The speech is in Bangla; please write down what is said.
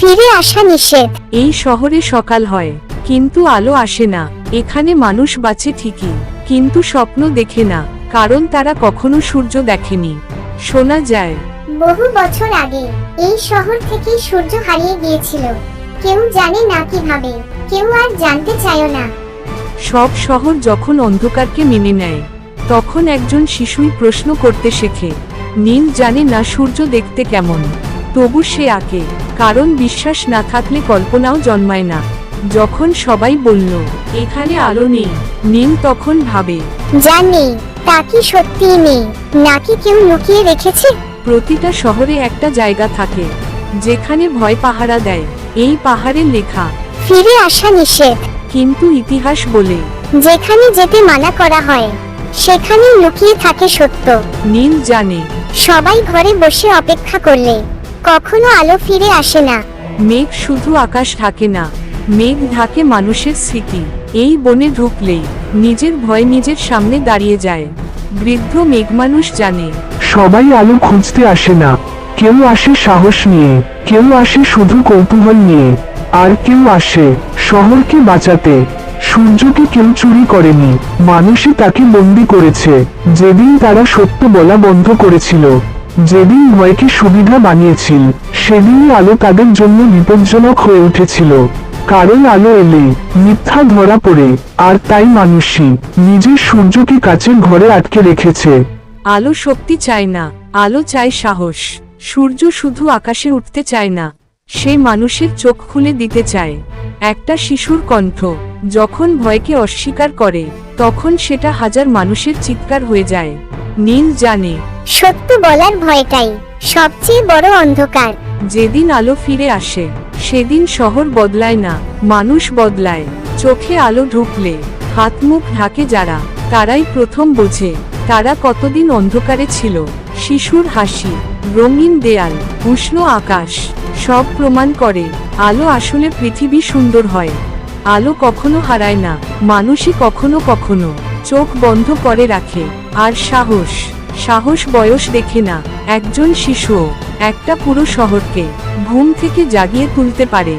ফিরে আসা নিষেধ। এই শহরে সকাল হয়, কিন্তু আলো আসে না। এখানে মানুষ বাঁচে ঠিকই, কিন্তু স্বপ্ন দেখে না, কারণ তারা কখনো সূর্য দেখেনি। শোনা যায়, বহু বছর আগে এই শহর থেকেই সূর্য হারিয়ে গিয়েছিল। কেউ জানে না কিভাবে, কেউ আর জানতে চায়ও না। সব শহর যখন অন্ধকারকে মেনে নেয়, তখন একজন শিশুই প্রশ্ন করতে শেখে। নীল জানে না সূর্য দেখতে কেমন, তবু সে আঁকে, কারণ বিশ্বাস না থাকলে কল্পনাও জন্মায় না। যখন সবাই বলল এখানে আলো নেই, নীল তখন ভাবে, যা নেই তা কি সত্যিই নেই, নাকি কেউ লুকিয়ে রেখেছে? প্রতিটা শহরে একটা জায়গা থাকে যেখানে ভয় পাহারা দেয়। এই পাহাড়ে লেখা, ফিরে আসা নিষেধ। কিন্তু ইতিহাস বলে যেখানে যেতে মানা করা হয়, সেখানেই লুকিয়ে থাকে সত্য। নীল জানে সবাই ঘরে বসে অপেক্ষা করলে কখনো আলো ফিরে আসে না। মেঘ শুধু আকাশ ঢাকে না, মেঘ ঢাকে মানুষের স্মৃতি। এই বনে ঢুকলেই নিজের ভয় নিজের সামনে দাঁড়িয়ে যায়। বৃদ্ধ মেঘমানুষ জানে সবাই আলো খুঁজতে আসে না, কেউ আসে সাহস নিয়ে, কেউ আসে শুধু কৌতূহল নিয়ে, আর কেউ আসে শহরকে বাঁচাতে। সূর্যকে কেউ চুরি করেনি, মানুষই তাকে বন্দি করেছে। যেদিন তারা সত্য বলা বন্ধ করেছিল, যেদিন ভয়কে সুবিধা বানিয়েছিল, সেদিনই আলো তাদের জন্য বিপজ্জনক হয়ে উঠেছিল। কারণ আলো এলে মিথ্যা ধরা পড়ে, আর তাই মানুষই নিজের সূর্যকে কাচের ঘরে আটকে রেখেছে। আলো শক্তি চায় না, আলো চায় সাহস। সূর্য শুধু আকাশে উঠতে চায় না, সে মানুষের চোখ খুলে দিতে চায়। একটা শিশুর কণ্ঠ যখন ভয়কে অস্বীকার করে, তখন সেটা হাজার মানুষের চিৎকার হয়ে যায়। নীল জানে সত্য বলার ভয়টাই সবচেয়ে বড় অন্ধকার। যেদিন আলো ফিরে আসে, সেদিন শহর বদলায় না, মানুষ বদলায়। চোখে আলো ঢুকলে হাত মুখ ঢাকে যারা, তারাই প্রথম বোঝে তারা কতদিন অন্ধকারে ছিল। শিশুর হাসি, রঙিন দেয়াল, উষ্ণ আকাশ সব প্রমাণ করে আলো আসলে পৃথিবী সুন্দর হয়। আলো কখনো হারায় না, মানুষই কখনো কখনো চোখ বন্ধ করে রাখে। আর সাহস, সাহস বয়স দেখে না। একজন শিশুও একটা পুরো শহরকে ঘুম থেকে জাগিয়ে তুলতে পারে।